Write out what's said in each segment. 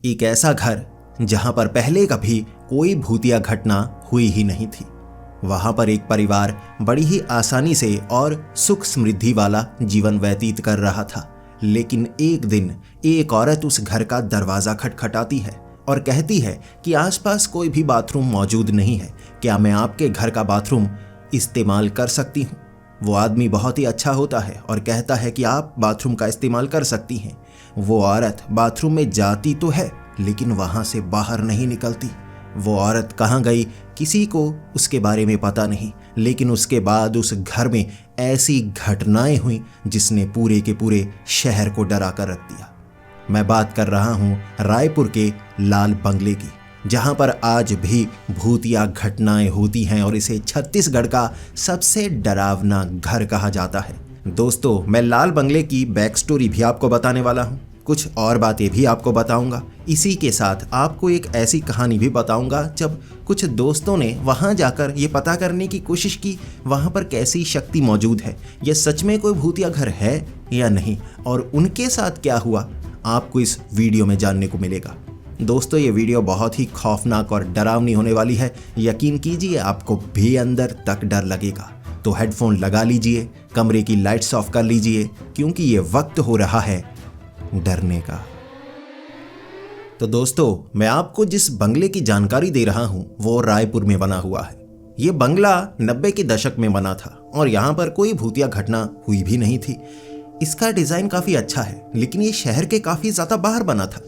एक ऐसा घर जहां पर पहले कभी कोई भूतिया घटना हुई ही नहीं थी। वहां पर एक परिवार बड़ी ही आसानी से और सुख समृद्धि वाला जीवन व्यतीत कर रहा था। लेकिन एक दिन एक औरत उस घर का दरवाजा खटखटाती है और कहती है कि आसपास कोई भी बाथरूम मौजूद नहीं है, क्या मैं आपके घर का बाथरूम इस्तेमाल कर सकती हूँ। वो आदमी बहुत ही अच्छा होता है और कहता है कि आप बाथरूम का इस्तेमाल कर सकती हैं। वो औरत बाथरूम में जाती तो है लेकिन वहां से बाहर नहीं निकलती। वो औरत कहाँ गई किसी को उसके बारे में पता नहीं, लेकिन उसके बाद उस घर में ऐसी घटनाएं हुई जिसने पूरे के पूरे शहर को डरा कर रख दिया। मैं बात कर रहा हूँ रायपुर के लाल बंगले की, जहां पर आज भी भूतिया घटनाएं होती हैं और इसे छत्तीसगढ़ का सबसे डरावना घर कहा जाता है। दोस्तों, मैं लाल बंगले की बैक स्टोरी भी आपको बताने वाला हूं, कुछ और बातें भी आपको बताऊंगा। इसी के साथ आपको एक ऐसी कहानी भी बताऊंगा जब कुछ दोस्तों ने वहां जाकर ये पता करने की कोशिश की वहां पर कैसी शक्ति मौजूद है, यह सच में कोई भूतिया घर है या नहीं, और उनके साथ क्या हुआ आपको इस वीडियो में जानने को मिलेगा। दोस्तों, ये वीडियो बहुत ही खौफनाक और डरावनी होने वाली है। यकीन कीजिए आपको भी अंदर तक डर लगेगा। तो हेडफोन लगा लीजिए, कमरे की लाइट्स ऑफ कर लीजिए, क्योंकि ये वक्त हो रहा है डरने का। तो दोस्तों, मैं आपको जिस बंगले की जानकारी दे रहा हूं वो रायपुर में बना हुआ है। ये बंगला 90 के दशक में बना था और यहाँ पर कोई भूतिया घटना हुई भी नहीं थी। इसका डिजाइन काफी अच्छा है, लेकिन ये शहर के काफी ज्यादा बाहर बना था।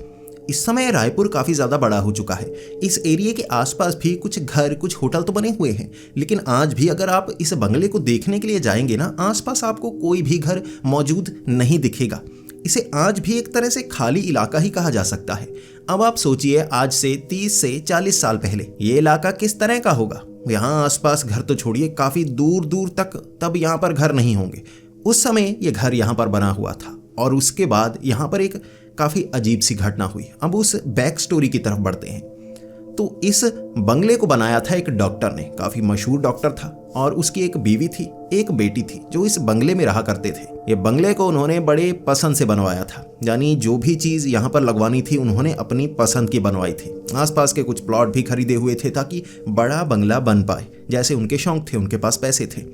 इस समय रायपुर काफी ज्यादा बड़ा हो चुका है। इस एरिया के आसपास भी कुछ घर, कुछ होटल तो बने हुए हैं, लेकिन आज भी अगर आप इस बंगले को देखने के लिए जाएंगे ना, आसपास आपको कोई भी घर मौजूद नहीं दिखेगा। इसे आज भी एक तरह से खाली इलाका ही कहा जा सकता है। अब आप सोचिए, आज से 30 से 40 साल पहले ये इलाका किस तरह का होगा। यहाँ आसपास घर तो छोड़िए, काफी दूर दूर तक तब यहाँ पर घर नहीं होंगे। उस समय ये घर यहाँ पर बना हुआ था और उसके बाद यहाँ पर एक काफी अजीब सी घटना हुई। अब उस बैक स्टोरी की तरफ बढ़ते हैं। तो इस बंगले को बनाया था एक डॉक्टर ने, काफी मशहूर डॉक्टर था, और उसकी एक बीवी थी, एक बेटी थी जो इस बंगले में रहा करते थे। ये बंगले को उन्होंने बड़े पसंद से बनवाया था, यानी जो भी चीज यहाँ पर लगवानी थी उन्होंने अपनी पसंद की बनवाई थी। आसपास के कुछ प्लॉट भी खरीदे हुए थे ताकि बड़ा बंगला बन पाए, जैसे उनके शौक थे, उनके पास पैसे थे।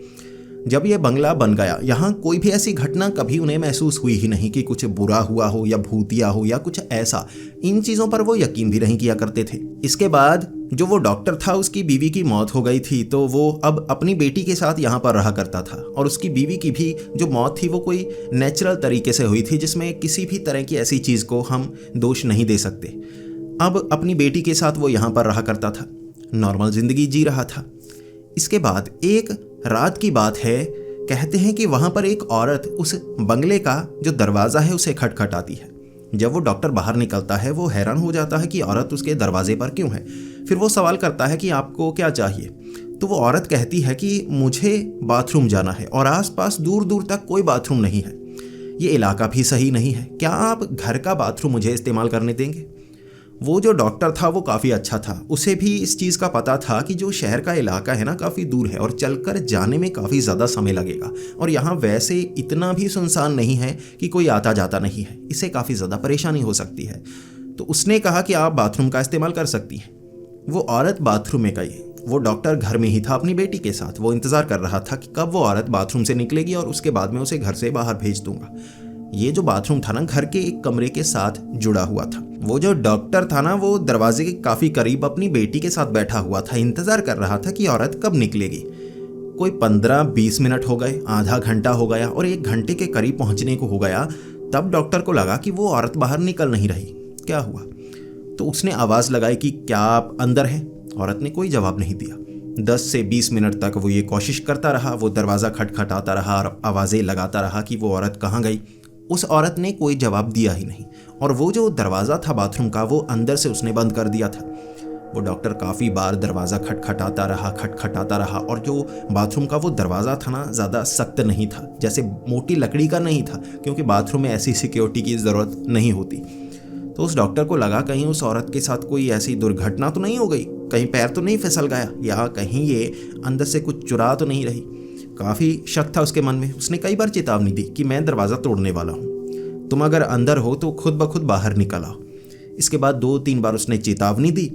जब यह बंगला बन गया, यहाँ कोई भी ऐसी घटना कभी उन्हें महसूस हुई ही नहीं कि कुछ बुरा हुआ हो या भूतिया हो या कुछ ऐसा। इन चीज़ों पर वो यकीन भी नहीं किया करते थे। इसके बाद जो वो डॉक्टर था, उसकी बीवी की मौत हो गई थी, तो वो अब अपनी बेटी के साथ यहाँ पर रहा करता था। और उसकी बीवी की भी जो मौत थी वो कोई नेचुरल तरीके से हुई थी, जिसमें किसी भी तरह की ऐसी चीज़ को हम दोष नहीं दे सकते। अब अपनी बेटी के साथ वो यहाँ पर रहा करता था, नॉर्मल जिंदगी जी रहा था। इसके बाद एक रात की बात है, कहते हैं कि वहां पर एक औरत उस बंगले का जो दरवाजा है उसे खटखटाती है। जब वो डॉक्टर बाहर निकलता है, वो हैरान हो जाता है कि औरत उसके दरवाजे पर क्यों है। फिर वो सवाल करता है कि आपको क्या चाहिए। तो वो औरत कहती है कि मुझे बाथरूम जाना है और आसपास दूर दूर तक कोई बाथरूम नहीं है, ये इलाका भी सही नहीं है, क्या आप घर का बाथरूम मुझे इस्तेमाल करने देंगे। वो जो डॉक्टर था वो काफ़ी अच्छा था, उसे भी इस चीज़ का पता था कि जो शहर का इलाका है ना, काफ़ी दूर है और चलकर जाने में काफ़ी ज़्यादा समय लगेगा, और यहाँ वैसे इतना भी सुनसान नहीं है कि कोई आता जाता नहीं है, इससे काफ़ी ज़्यादा परेशानी हो सकती है। तो उसने कहा कि आप बाथरूम का इस्तेमाल कर सकती हैं। वो औरत बाथरूम में गई। वो डॉक्टर घर में ही था अपनी बेटी के साथ। वो इंतज़ार कर रहा था कि कब वो औरत बाथरूम से निकलेगी और उसके बाद मैं उसे घर से बाहर भेज दूंगा। ये जो बाथरूम था ना, घर के एक कमरे के साथ जुड़ा हुआ था। वो जो डॉक्टर था ना, वो दरवाजे के काफी करीब अपनी बेटी के साथ बैठा हुआ था, इंतजार कर रहा था कि औरत कब निकलेगी। कोई 15-20 मिनट हो गए, आधा घंटा हो गया और 1 घंटे के करीब पहुंचने को हो गया। तब डॉक्टर को लगा कि वो औरत बाहर निकल नहीं रही, क्या हुआ। तो उसने आवाज लगाई कि क्या आप अंदर हैं। औरत ने कोई जवाब नहीं दिया। 10 से 20 मिनट तक वो ये कोशिश करता रहा, वो दरवाजा खटखटाता रहा और आवाजें लगाता रहा कि वो औरत कहाँ गई। उस औरत ने कोई जवाब दिया ही नहीं, और वो जो दरवाज़ा था बाथरूम का, वो अंदर से उसने बंद कर दिया था। वो डॉक्टर काफ़ी बार दरवाज़ा खटखटाता रहा, और जो बाथरूम का वो दरवाज़ा था ना, ज़्यादा सख्त नहीं था, जैसे मोटी लकड़ी का नहीं था, क्योंकि बाथरूम में ऐसी सिक्योरिटी की ज़रूरत नहीं होती। तो उस डॉक्टर को लगा कहीं उस औरत के साथ कोई ऐसी दुर्घटना तो नहीं हो गई, कहीं पैर तो नहीं फिसल गया, या कहीं ये अंदर से कुछ चुरा तो नहीं रही। काफ़ी शक था उसके मन में। उसने कई बार चेतावनी दी कि मैं दरवाज़ा तोड़ने वाला हूँ, तुम अगर अंदर हो तो खुद ब खुद बाहर निकल आओ। इसके बाद 2-3 बार उसने चेतावनी दी,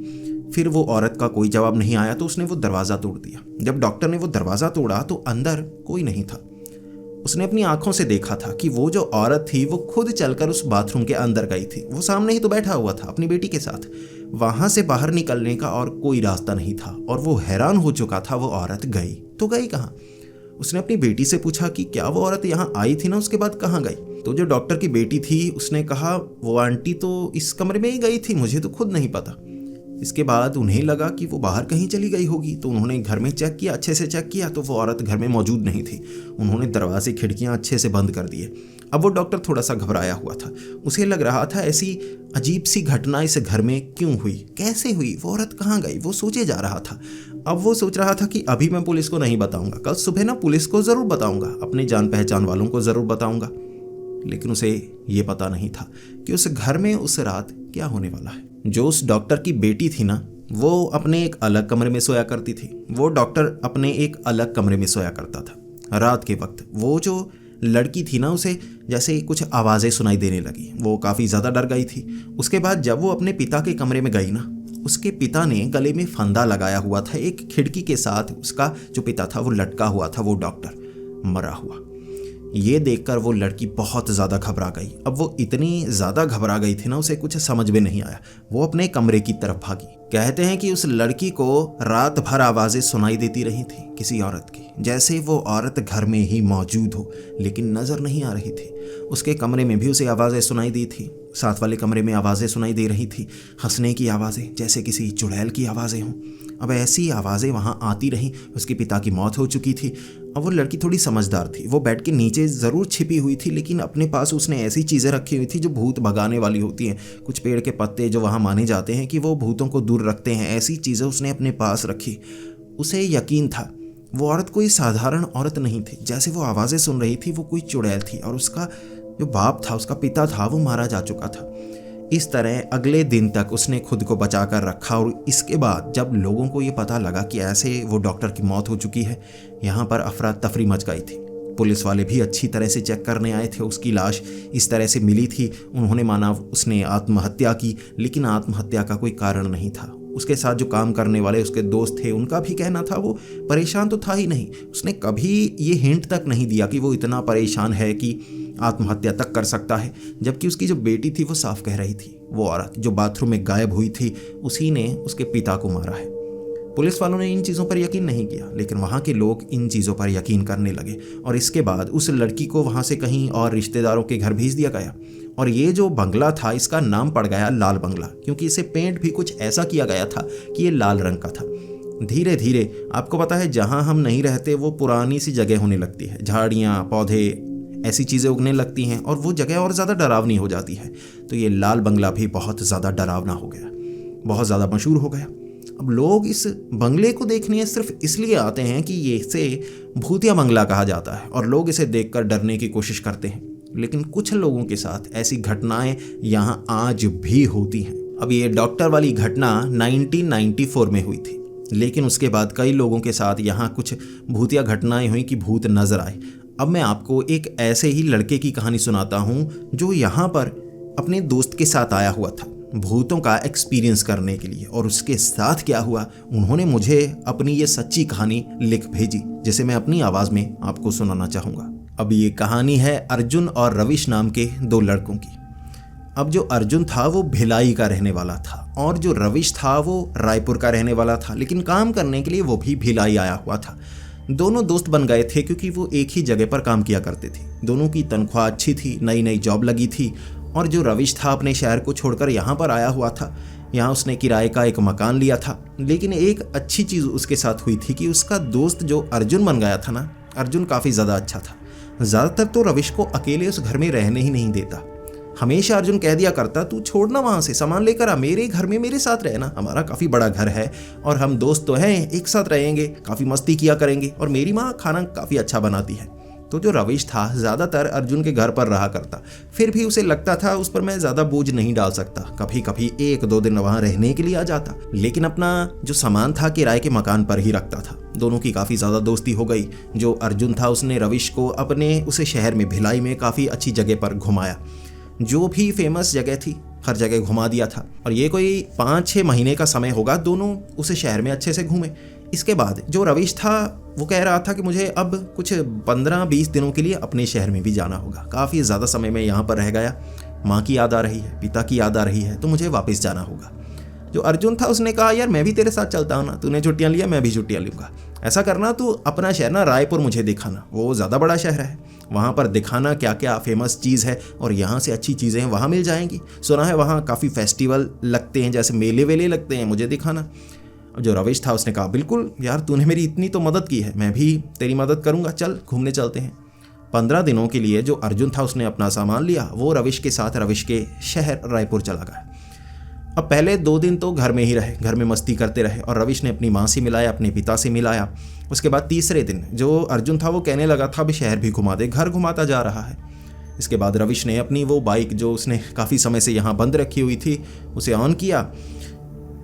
फिर वो औरत का कोई जवाब नहीं आया तो उसने वो दरवाज़ा तोड़ दिया। जब डॉक्टर ने वो दरवाज़ा तोड़ा तो अंदर कोई नहीं था। उसने अपनी आंखों से देखा था कि वो जो औरत थी वो खुद चलकर उस बाथरूम के अंदर गई थी। वो सामने ही तो बैठा हुआ था अपनी बेटी के साथ। वहां से बाहर निकलने का और कोई रास्ता नहीं था और वो हैरान हो चुका था। वो औरत गई तो गई कहाँ? उसने अपनी बेटी से पूछा कि क्या वो औरत यहाँ आई थी ना, उसके बाद कहाँ गई? तो जो डॉक्टर की बेटी थी उसने कहा वो आंटी तो इस कमरे में ही गई थी, मुझे तो खुद नहीं पता। इसके बाद उन्हें लगा कि वो बाहर कहीं चली गई होगी, तो उन्होंने घर में चेक किया, अच्छे से चेक किया, तो वो औरत घर में मौजूद नहीं थी। उन्होंने दरवाजे खिड़कियां अच्छे से बंद कर दिए। अब वो डॉक्टर थोड़ा सा घबराया हुआ था। उसे लग रहा था ऐसी अजीब सी घटना इस घर में क्यों हुई, कैसे हुई, वो औरत कहाँ गई, वो सोचे जा रहा था। अब वो सोच रहा था कि अभी मैं पुलिस को नहीं बताऊंगा, कल सुबह ना पुलिस को ज़रूर बताऊंगा, अपने जान पहचान वालों को ज़रूर बताऊंगा। लेकिन उसे ये पता नहीं था कि उस घर में उस रात क्या होने वाला है। जो उस डॉक्टर की बेटी थी ना, वो अपने एक अलग कमरे में सोया करती थी। वो डॉक्टर अपने एक अलग कमरे में सोया करता था। रात के वक्त वो जो लड़की थी ना, उसे जैसे कुछ आवाज़ें सुनाई देने लगी। वो काफ़ी ज़्यादा डर गई थी। उसके बाद जब वो अपने पिता के कमरे में गई ना, उसके पिता ने गले में फंदा लगाया हुआ था। एक खिड़की के साथ उसका जो पिता था वो लटका हुआ था, वो डॉक्टर मरा हुआ। ये देखकर वो लड़की बहुत ज़्यादा घबरा गई। अब वो इतनी ज़्यादा घबरा गई थी ना, उसे कुछ समझ में नहीं आया। वो अपने कमरे की तरफ भागी। कहते हैं कि उस लड़की को रात भर आवाज़ें सुनाई देती रही थी किसी औरत की, जैसे वो औरत घर में ही मौजूद हो, लेकिन नज़र नहीं आ रही थी। उसके कमरे में भी उसे आवाज़ें सुनाई दी थी, साथ वाले कमरे में आवाज़ें सुनाई दे रही थी, हंसने की आवाज़ें, जैसे किसी चुड़ैल की आवाज़ें हों। अब ऐसी आवाज़ें वहाँ आती रहीं। उसके पिता की मौत हो चुकी थी। अब वो लड़की थोड़ी समझदार थी। वो बेड के नीचे ज़रूर छिपी हुई थी, लेकिन अपने पास उसने ऐसी चीज़ें रखी हुई थी जो भूत भगाने वाली होती हैं। कुछ पेड़ के पत्ते जो वहाँ माने जाते हैं कि वो भूतों को दूर रखते हैं, ऐसी चीज़ें उसने अपने पास रखी। उसे यकीन था वो औरत कोई साधारण औरत नहीं थी। जैसे वो आवाज़ें सुन रही थी वो कोई चुड़ैल थी, और उसका जो बाप था, उसका पिता था, वो मारा जा चुका था। इस तरह अगले दिन तक उसने खुद को बचा कर रखा। और इसके बाद जब लोगों को ये पता लगा कि ऐसे वो डॉक्टर की मौत हो चुकी है, यहाँ पर अफरा तफरी मच गई थी। पुलिस वाले भी अच्छी तरह से चेक करने आए थे। उसकी लाश इस तरह से मिली थी, उन्होंने माना उसने आत्महत्या की, लेकिन आत्महत्या का कोई कारण नहीं था। उसके साथ जो काम करने वाले उसके दोस्त थे, उनका भी कहना था वो परेशान तो था ही नहीं। उसने कभी ये हिंट तक नहीं दिया कि वो इतना परेशान है कि आत्महत्या तक कर सकता है। जबकि उसकी जो बेटी थी वो साफ कह रही थी वो औरत जो बाथरूम में गायब हुई थी, उसी ने उसके पिता को मारा है। पुलिस वालों ने इन चीज़ों पर यकीन नहीं किया, लेकिन वहाँ के लोग इन चीज़ों पर यकीन करने लगे। और इसके बाद उस लड़की को वहाँ से कहीं और रिश्तेदारों के घर भेज दिया गया। और ये जो बंगला था, इसका नाम पड़ गया लाल बंगला, क्योंकि इसे पेंट भी कुछ ऐसा किया गया था कि ये लाल रंग का था। धीरे धीरे आपको पता है, जहाँ हम नहीं रहते वो पुरानी सी जगह होने लगती है। झाड़ियाँ, पौधे, ऐसी चीज़ें उगने लगती हैं और वो जगह और ज़्यादा डरावनी हो जाती है। तो ये लाल बंगला भी बहुत ज़्यादा डरावना हो गया, बहुत ज़्यादा मशहूर हो गया। अब लोग इस बंगले को देखने सिर्फ इसलिए आते हैं कि ये इसे भूतिया बंगला कहा जाता है और लोग इसे देखकर डरने की कोशिश करते हैं। लेकिन कुछ लोगों के साथ ऐसी घटनाएं यहाँ आज भी होती हैं। अब ये डॉक्टर वाली घटना 1994 में हुई थी, लेकिन उसके बाद कई लोगों के साथ यहाँ कुछ भूतिया घटनाएं हुई कि भूत नजर आए। अब मैं आपको एक ऐसे ही लड़के की कहानी सुनाता हूँ जो यहाँ पर अपने दोस्त के साथ आया हुआ था भूतों का एक्सपीरियंस करने के लिए। और उसके साथ क्या हुआ, उन्होंने मुझे अपनी ये सच्ची कहानी लिख भेजी, जिसे मैं अपनी आवाज़ में आपको सुनाना चाहूँगा। अब ये कहानी है अर्जुन और रविश नाम के दो लड़कों की। अब जो अर्जुन था वो भिलाई का रहने वाला था और जो रविश था वो रायपुर का रहने वाला था, लेकिन काम करने के लिए वो भी भिलाई आया हुआ था। दोनों दोस्त बन गए थे क्योंकि वो एक ही जगह पर काम किया करते थे। दोनों की तनख्वाह अच्छी थी, नई नई जॉब लगी थी। और जो रविश था अपने शहर को छोड़कर यहाँ पर आया हुआ था। यहाँ उसने किराए का एक मकान लिया था। लेकिन एक अच्छी चीज़ उसके साथ हुई थी कि उसका दोस्त जो अर्जुन बन गया था ना, अर्जुन काफ़ी ज़्यादा अच्छा था। ज़्यादातर तो रविश को अकेले उस घर में रहने ही नहीं देता। हमेशा अर्जुन कह दिया करता, तू छोड़ना वहाँ से, सामान लेकर आ, मेरे घर में मेरे साथ रहना, हमारा काफ़ी बड़ा घर है और हम दोस्त तो हैं, एक साथ रहेंगे, काफ़ी मस्ती किया करेंगे और मेरी माँ खाना काफ़ी अच्छा बनाती है। तो जो रविश था ज़्यादातर अर्जुन के घर पर रहा करता। फिर भी उसे लगता था उस पर मैं ज़्यादा बोझ नहीं डाल सकता, कभी कभी 1-2 दिन वहाँ रहने के लिए आ जाता, लेकिन अपना जो सामान था किराए के मकान पर ही रखता था। दोनों की काफ़ी ज़्यादा दोस्ती हो गई। जो अर्जुन था उसने रविश को अपने उसे शहर में भिलाई में काफ़ी अच्छी जगह पर घुमाया, जो भी फेमस जगह थी हर जगह घुमा दिया था। और ये कोई 5-6 महीने का समय होगा, दोनों उस शहर में अच्छे से घूमे। इसके बाद जो रविश था वो कह रहा था कि मुझे अब कुछ 15-20 दिनों के लिए अपने शहर में भी जाना होगा। काफ़ी ज़्यादा समय मैं यहाँ पर रह गया, माँ की याद आ रही है, पिता की याद आ रही है, तो मुझे वापस जाना होगा। जो अर्जुन था उसने कहा यार मैं भी तेरे साथ चलता हूँ ना, तूने छुट्टियाँ लिया मैं भी छुट्टियाँ लूँगा। ऐसा करना तू अपना शहर ना रायपुर मुझे दिखाना, वो ज़्यादा बड़ा शहर है, वहाँ पर दिखाना क्या क्या फेमस चीज़ है और यहाँ से अच्छी चीज़ें हैं वहाँ मिल जाएंगी। सुना है वहाँ काफ़ी फेस्टिवल लगते हैं, जैसे मेले वेले लगते हैं, मुझे दिखाना। जो रविश था उसने कहा बिल्कुल यार तूने मेरी इतनी तो मदद की है, मैं भी तेरी मदद करूँगा, चल घूमने चलते हैं। 15 दिनों के लिए जो अर्जुन था उसने अपना सामान लिया, वो रविश के साथ रविश के शहर रायपुर चला गया। अब पहले 2 दिन तो घर में ही रहे, घर में मस्ती करते रहे और रविश ने अपनी माँ से मिलाया, अपने पिता से मिलाया। उसके बाद तीसरे दिन जो अर्जुन था वो कहने लगा था भी शहर भी घुमा दे, घर घुमाता जा रहा है। इसके बाद रविश ने अपनी वो बाइक जो उसने काफ़ी समय से यहाँ बंद रखी हुई थी उसे ऑन किया,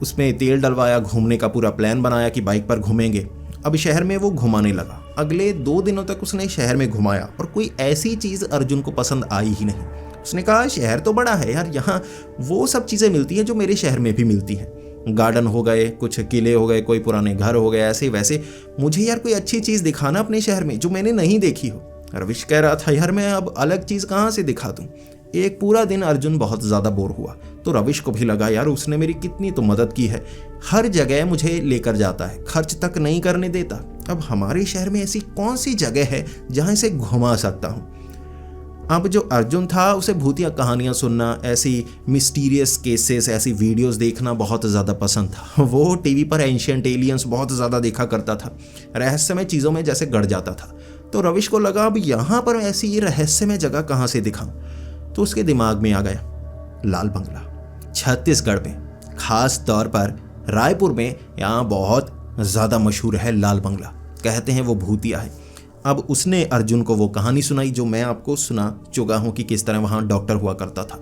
उसमें तेल डलवाया, घूमने का पूरा प्लान बनाया कि बाइक पर घूमेंगे। अब शहर में वो घुमाने लगा। अगले 2 दिनों तक उसने शहर में घुमाया और कोई ऐसी चीज़ अर्जुन को पसंद आई ही नहीं। उसने कहा शहर तो बड़ा है यार, यहाँ वो सब चीज़ें मिलती हैं जो मेरे शहर में भी मिलती हैं। गार्डन हो गए, कुछ किले हो गए, कोई पुराने घर हो गए, ऐसे वैसे। मुझे यार कोई अच्छी चीज़ दिखाना अपने शहर में जो मैंने नहीं देखी हो। रविश कह रहा था यार मैं अब अलग चीज़ कहाँ से दिखा दूँ। एक पूरा दिन अर्जुन बहुत ज़्यादा बोर हुआ, तो रविश को भी लगा यार उसने मेरी कितनी तो मदद की है, हर जगह मुझे लेकर जाता है, खर्च तक नहीं करने देता। अब हमारे शहर में ऐसी कौन सी जगह है जहाँ इसे घुमा सकता हूँ। अब जो अर्जुन था उसे भूतिया कहानियाँ सुनना, ऐसी मिस्टीरियस केसेस, ऐसी वीडियोस देखना बहुत ज़्यादा पसंद था। वो टीवी पर एंशिएंट एलियंस बहुत ज़्यादा देखा करता था, रहस्यमय चीज़ों में जैसे गड़ जाता था। तो रविश को लगा अब यहाँ पर ऐसी रहस्यमय जगह कहाँ से दिखाऊं। तो उसके दिमाग में आ गया लाल बंगला। छत्तीसगढ़ में, खास तौर पर रायपुर में, यहाँ बहुत ज़्यादा मशहूर है लाल बंगला, कहते हैं वो भूतिया है। अब उसने अर्जुन को वो कहानी सुनाई जो मैं आपको सुना चुका हूँ कि किस तरह वहाँ डॉक्टर हुआ करता था।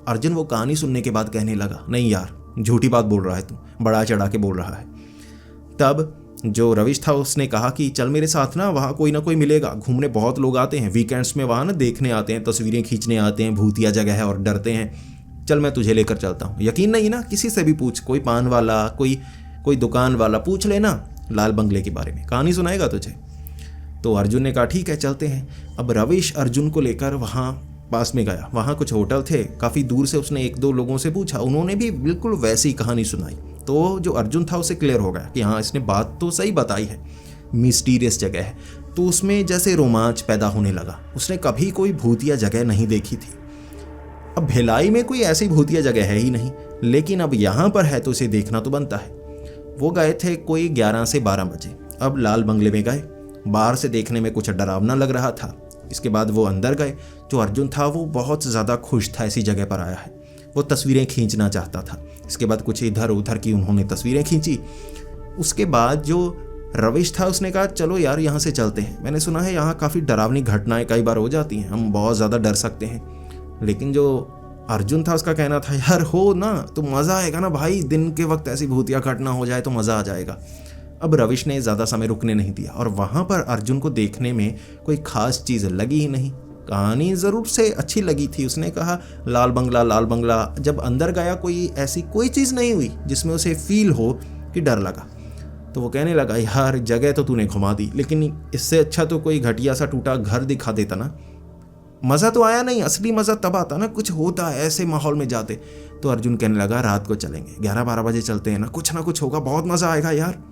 अर्जुन वो कहानी सुनने के बाद कहने लगा नहीं यार झूठी बात बोल रहा है तू, बड़ा चढ़ा के बोल रहा है। तब जो रविश था उसने कहा कि चल मेरे साथ ना, वहाँ कोई ना कोई मिलेगा, घूमने बहुत लोग आते हैं, वीकेंड्स में वहाँ ना देखने आते हैं, तस्वीरें खींचने आते हैं, भूतिया जगह है और डरते हैं, चल मैं तुझे लेकर चलता हूँ। यकीन नहीं ना, किसी से भी पूछ, कोई पान वाला, कोई दुकान वाला, पूछ लेना लाल बंगले के बारे में, कहानी सुनाएगा तुझे। तो अर्जुन ने कहा ठीक है चलते हैं। अब रविश अर्जुन को लेकर वहाँ पास में गया, वहाँ कुछ होटल थे, काफ़ी दूर से उसने 1-2 लोगों से पूछा, उन्होंने भी बिल्कुल वैसी कहानी सुनाई। तो जो अर्जुन था उसे क्लियर हो गया कि हाँ इसने बात तो सही बताई है, मिस्टीरियस जगह है। तो उसमें जैसे रोमांच पैदा होने लगा, उसने कभी कोई भूतिया जगह नहीं देखी थी। अब भिलाई में कोई ऐसी भूतिया जगह है ही नहीं, लेकिन अब यहाँ पर है तो इसे देखना तो बनता है। वो गए थे कोई 11 से 12 बजे। अब लाल बंगले में गए, बाहर से देखने में कुछ डरावना लग रहा था। इसके बाद वो अंदर गए। जो अर्जुन था वो बहुत ज़्यादा खुश था ऐसी जगह पर आया है, वो तस्वीरें खींचना चाहता था। इसके बाद कुछ इधर उधर की उन्होंने तस्वीरें खींची। उसके बाद जो रविश था उसने कहा चलो यार यहाँ से चलते हैं, मैंने सुना है यहाँ काफ़ी डरावनी घटनाएं कई बार हो जाती हैं, हम बहुत ज़्यादा डर सकते हैं। लेकिन जो अर्जुन था उसका कहना था यार हो ना तो मज़ा आएगा ना भाई, दिन के वक्त ऐसी भूतिया घटना हो जाए तो मज़ा आ जाएगा। अब रविश ने ज़्यादा समय रुकने नहीं दिया और वहाँ पर अर्जुन को देखने में कोई ख़ास चीज़ लगी ही नहीं। कहानी ज़रूर से अच्छी लगी थी, उसने कहा लाल बंगला लाल बंगला। जब अंदर गया कोई ऐसी कोई चीज़ नहीं हुई जिसमें उसे फील हो कि डर लगा। तो वो कहने लगा यार जगह तो तूने घुमा दी, लेकिन इससे अच्छा तो कोई घटिया सा टूटा घर दिखा देता ना, मज़ा तो आया नहीं। असली मज़ा तब आता ना कुछ होता है ऐसे माहौल में जाते। तो अर्जुन कहने लगा रात को चलेंगे, 11-12 बजे चलते हैं ना कुछ होगा, बहुत मज़ा आएगा यार।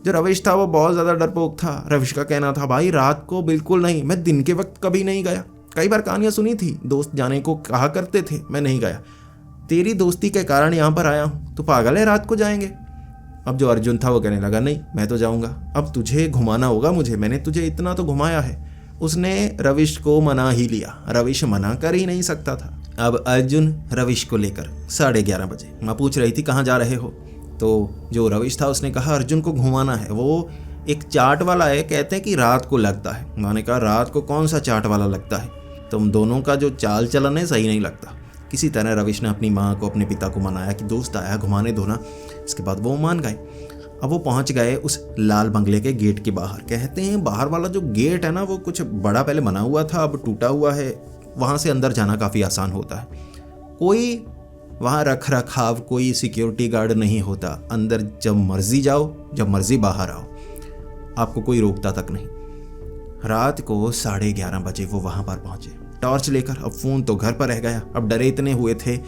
जो रविश था वो बहुत ज़्यादा डरपोक था। रविश का कहना था भाई रात को बिल्कुल नहीं, मैं दिन के वक्त कभी नहीं गया। कई बार कहानियाँ सुनी थी, दोस्त जाने को कहा करते थे, मैं नहीं गया। तेरी दोस्ती के कारण यहाँ पर आया हूँ, तू पागल है रात को जाएंगे। अब जो अर्जुन था वो कहने लगा नहीं मैं तो जाऊँगा, अब तुझे घुमाना होगा मुझे, मैंने तुझे इतना तो घुमाया है। उसने रविश को मना ही लिया, रविश मना कर ही नहीं सकता था। अब अर्जुन रविश को लेकर 11:30 बजे, माँ पूछ रही थी कहाँ जा रहे हो। तो जो रविश था उसने कहा अर्जुन को घुमाना है, वो एक चाट वाला है, कहते हैं कि रात को लगता है। मैंने कहा रात को कौन सा चाट वाला लगता है, तुम दोनों का जो चाल चलन है सही नहीं लगता। किसी तरह रविश ने अपनी माँ को अपने पिता को मनाया कि दोस्त आया घुमाने दो ना। इसके बाद वो मान गए। अब वो पहुंच गए उस लाल बंगले के गेट के बाहर। कहते हैं बाहर वाला जो गेट है ना वो कुछ बड़ा पहले बना हुआ था, अब टूटा हुआ है, वहाँ से अंदर जाना काफ़ी आसान होता है। कोई वहाँ रख रखाव, कोई सिक्योरिटी गार्ड नहीं होता। अंदर जब मर्जी जाओ, जब मर्जी बाहर आओ, आपको कोई रोकता तक नहीं। रात को 11:30 बजे वो वहाँ पर पहुँचे टॉर्च लेकर। अब फ़ोन तो घर पर रह गया। अब डरे इतने हुए थे।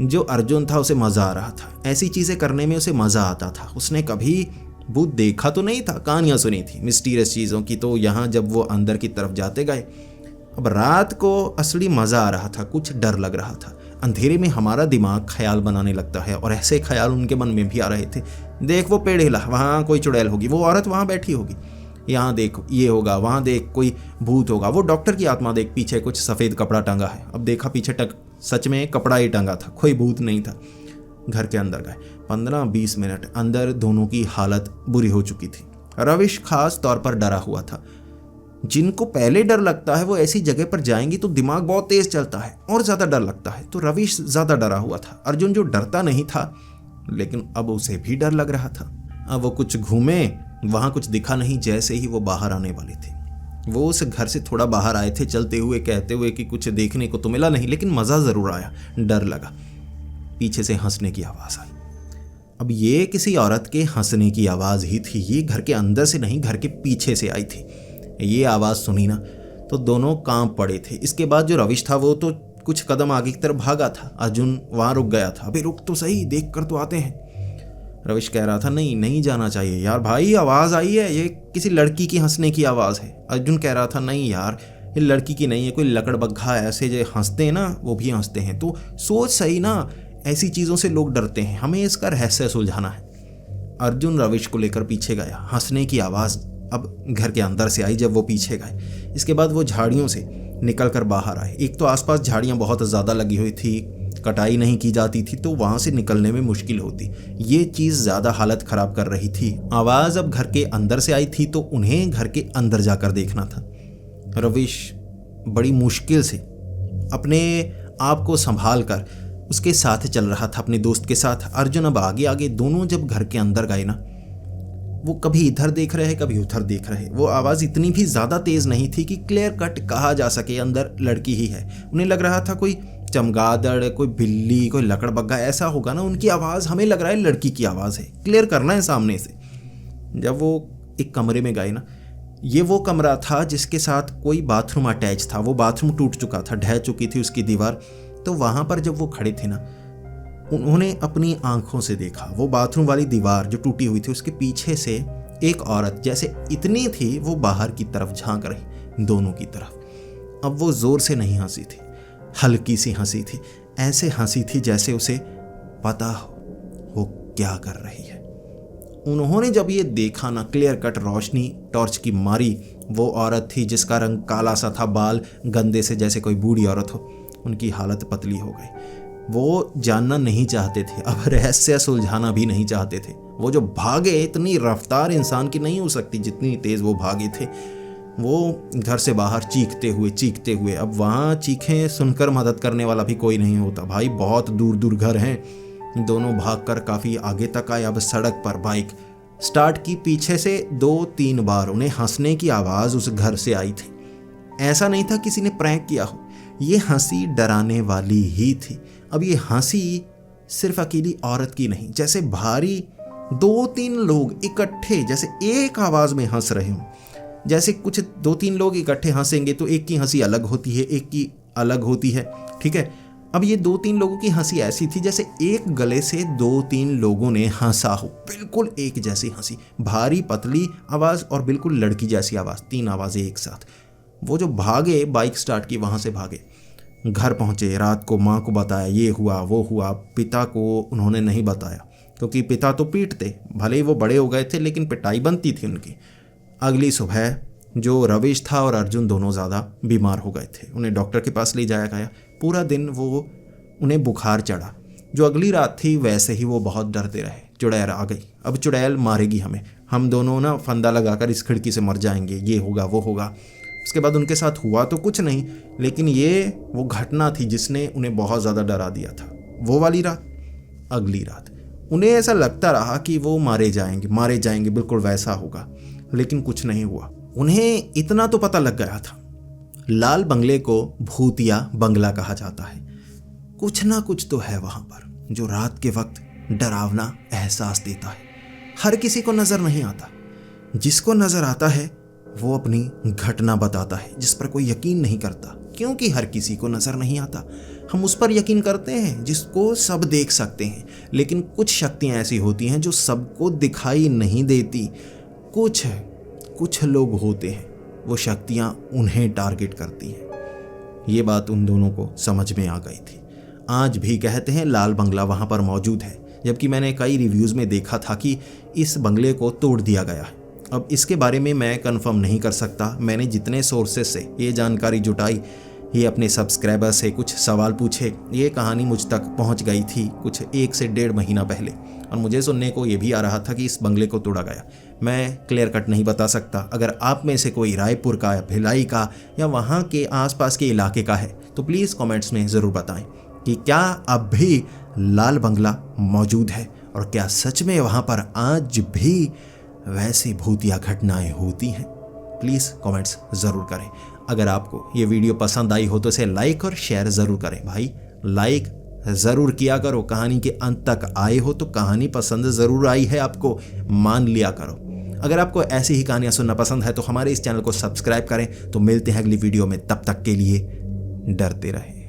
जो अर्जुन था उसे मज़ा आ रहा था, ऐसी चीज़ें करने में उसे मज़ा आता था। उसने कभी भूत देखा तो नहीं था, कहानियाँ सुनी थी मिस्टीरियस चीज़ों की। तो यहाँ जब वो अंदर की तरफ जाते गए, अब रात को असली मज़ा आ रहा था, कुछ डर लग रहा था। अंधेरे में हमारा दिमाग ख्याल बनाने लगता है और ऐसे ख्याल उनके मन में भी आ रहे थे। देख वो पेड़ हिला, वहाँ कोई चुड़ैल होगी, वो औरत वहाँ बैठी होगी, यहाँ देख ये होगा, वहाँ देख कोई भूत होगा, वो डॉक्टर की आत्मा देख, पीछे कुछ सफ़ेद कपड़ा टंगा है। अब देखा पीछे सच में कपड़ा ही टंगा था, कोई भूत नहीं था। घर के अंदर गए। 15-20 मिनट अंदर दोनों की हालत बुरी हो चुकी थी। रविश खास तौर पर डरा हुआ था। जिनको पहले डर लगता है वो ऐसी जगह पर जाएंगी तो दिमाग बहुत तेज चलता है और ज़्यादा डर लगता है। तो रविश ज़्यादा डरा हुआ था। अर्जुन जो डरता नहीं था, लेकिन अब उसे भी डर लग रहा था। अब वो कुछ घूमे, वहाँ कुछ दिखा नहीं। जैसे ही वो बाहर आने वाले थे, वो उस घर से थोड़ा बाहर आए थे चलते हुए, कहते हुए कि कुछ देखने को तो मिला नहीं, लेकिन मज़ा ज़रूर आया, डर लगा। पीछे से हंसने की आवाज़ आई। अब ये किसी औरत के हंसने की आवाज़ ही थी। ये घर के अंदर से नहीं, घर के पीछे से आई थी। ये आवाज़ सुनी ना तो दोनों कांप पड़े थे। इसके बाद जो रविश था वो तो कुछ कदम आगे की तरफ भागा था। अर्जुन वहाँ रुक गया था। अबे रुक तो सही, देख कर तो आते हैं। रविश कह रहा था नहीं जाना चाहिए यार भाई, आवाज़ आई है, ये किसी लड़की की हंसने की आवाज़ है। अर्जुन कह रहा था नहीं यार, ये लड़की की नहीं है, कोई लकड़बग्घा ऐसे जो हंसते हैं ना वो भी हंसते हैं। तो सोच सही ना, ऐसी चीज़ों से लोग डरते हैं, हमें इसका रहस्य सुलझाना है। अर्जुन रविश को लेकर पीछे गया। हंसने की आवाज़ अब घर के अंदर से आई जब वो पीछे गए। इसके बाद वो झाड़ियों से निकल कर बाहर आए। एक तो आसपास झाड़ियाँ बहुत ज़्यादा लगी हुई थी, कटाई नहीं की जाती थी, तो वहाँ से निकलने में मुश्किल होती। ये चीज़ ज़्यादा हालत ख़राब कर रही थी। आवाज़ अब घर के अंदर से आई थी तो उन्हें घर के अंदर जाकर देखना था। रविश बड़ी मुश्किल से अपने आप को संभाल कर उसके साथ चल रहा था, अपने दोस्त के साथ। अर्जुन अब आगे आगे। दोनों जब घर के अंदर गए ना, वो कभी इधर देख रहे कभी उधर देख रहे। वो आवाज़ इतनी भी ज़्यादा तेज़ नहीं थी कि क्लियर कट कहा जा सके अंदर लड़की ही है। उन्हें लग रहा था कोई चमगादड़, कोई बिल्ली, कोई लकड़बग्घा ऐसा होगा ना। उनकी आवाज़ हमें लग रहा है लड़की की आवाज़ है, क्लियर करना है सामने से। जब वो एक कमरे में गए ना, ये वो कमरा था जिसके साथ कोई बाथरूम अटैच था। वो बाथरूम टूट चुका था, ढह चुकी थी उसकी दीवार। तो वहाँ पर जब वो खड़े थे ना, उन्होंने अपनी आंखों से देखा वो बाथरूम वाली दीवार जो टूटी हुई थी, उसके पीछे से एक औरत जैसे इतनी थी वो बाहर की तरफ झांक रही, दोनों की तरफ। अब वो जोर से नहीं हंसी थी, हल्की सी हंसी थी। ऐसे हंसी थी जैसे उसे पता हो वो क्या कर रही है। उन्होंने जब ये देखा ना, क्लियर कट रोशनी टॉर्च की मारी, वो औरत थी जिसका रंग काला सा था, बाल गंदे से जैसे कोई बूढ़ी औरत हो। उनकी हालत पतली हो गई। वो जानना नहीं चाहते थे, अब रहस्य सुलझाना भी नहीं चाहते थे। वो जो भागे, इतनी रफ्तार इंसान की नहीं हो सकती जितनी तेज़ वो भागे थे। वो घर से बाहर चीखते हुए। अब वहाँ चीखें सुनकर मदद करने वाला भी कोई नहीं होता भाई, बहुत दूर दूर घर हैं। दोनों भागकर काफ़ी आगे तक आए। अब सड़क पर बाइक स्टार्ट की। पीछे से 2-3 बार उन्हें हंसने की आवाज़ उस घर से आई थी। ऐसा नहीं था किसी ने प्रैंक किया हो, ये हंसी डराने वाली ही थी। अब ये हंसी सिर्फ अकेली औरत की नहीं, जैसे भारी 2-3 लोग इकट्ठे जैसे एक आवाज़ में हंस रहे हों। जैसे कुछ 2-3 लोग इकट्ठे हंसेंगे तो एक की हंसी अलग होती है, एक की अलग होती है, ठीक है। अब ये 2-3 लोगों की हंसी ऐसी थी जैसे एक गले से 2-3 लोगों ने हंसा हो, बिल्कुल एक जैसी हंसी, भारी पतली आवाज़ और बिल्कुल लड़की जैसी आवाज़, 3 आवाज़ें एक साथ। वो जो भागे, बाइक स्टार्ट की, वहाँ से भागे, घर पहुँचे। रात को माँ को बताया, ये हुआ वो हुआ। पिता को उन्होंने नहीं बताया क्योंकि पिता तो पीटते, भले ही वो बड़े हो गए थे लेकिन पिटाई बनती थी उनकी। अगली सुबह जो रविश था और अर्जुन दोनों ज़्यादा बीमार हो गए थे, उन्हें डॉक्टर के पास ले जाया गया। पूरा दिन उन्हें बुखार चढ़ा। जो अगली रात थी वैसे ही वो बहुत डरते रहे। चुड़ैल आ गई, अब चुड़ैल मारेगी हमें, हम दोनों ना फंदा लगाकर इस खिड़की से मर जाएंगे, ये होगा वो होगा। उसके बाद उनके साथ हुआ तो कुछ नहीं, लेकिन ये वो घटना थी जिसने उन्हें बहुत ज़्यादा डरा दिया था। वो वाली रात, अगली रात उन्हें ऐसा लगता रहा कि वो मारे जाएंगे, बिल्कुल वैसा होगा, लेकिन कुछ नहीं हुआ। उन्हें इतना तो पता लग गया था, लाल बंगले को भूतिया बंगला कहा जाता है। कुछ ना कुछ तो है वहां पर जो रात के वक्त डरावना एहसास देता है। हर किसी को नजर नहीं आता, जिसको नजर आता है वो अपनी घटना बताता है जिस पर कोई यकीन नहीं करता, क्योंकि हर किसी को नजर नहीं आता। हम उस पर यकीन करते हैं जिसको सब देख सकते हैं, लेकिन कुछ शक्तियां ऐसी होती हैं जो सबको दिखाई नहीं देती। कुछ लोग होते हैं, वो शक्तियां उन्हें टारगेट करती हैं। ये बात उन दोनों को समझ में आ गई थी। आज भी कहते हैं लाल बंगला वहाँ पर मौजूद है, जबकि मैंने कई रिव्यूज़ में देखा था कि इस बंगले को तोड़ दिया गया है। अब इसके बारे में मैं कंफर्म नहीं कर सकता। मैंने जितने सोर्सेस से ये जानकारी जुटाई, ये अपने सब्सक्राइबर से कुछ सवाल पूछे, ये कहानी मुझ तक पहुंच गई थी कुछ 1 से 1.5 महीना पहले, और मुझे सुनने को ये भी आ रहा था कि इस बंगले को तोड़ा गया। मैं क्लियर कट नहीं बता सकता। अगर आप में से कोई रायपुर का, भिलाई का या वहाँ के आसपास के इलाके का है तो प्लीज़ कमेंट्स में ज़रूर बताएं कि क्या अब भी लाल बंगला मौजूद है और क्या सच में वहाँ पर आज भी वैसी भूतिया घटनाएं होती हैं। प्लीज़ कमेंट्स ज़रूर करें। अगर आपको ये वीडियो पसंद आई हो तो इसे लाइक और शेयर ज़रूर करें। भाई लाइक ज़रूर किया करो। कहानी के अंत तक आए हो तो कहानी पसंद ज़रूर आई है आपको, मान लिया करो। अगर आपको ऐसी ही कहानियाँ सुनना पसंद है तो हमारे इस चैनल को सब्सक्राइब करें। तो मिलते हैं अगली वीडियो में, तब तक के लिए डरते रहें।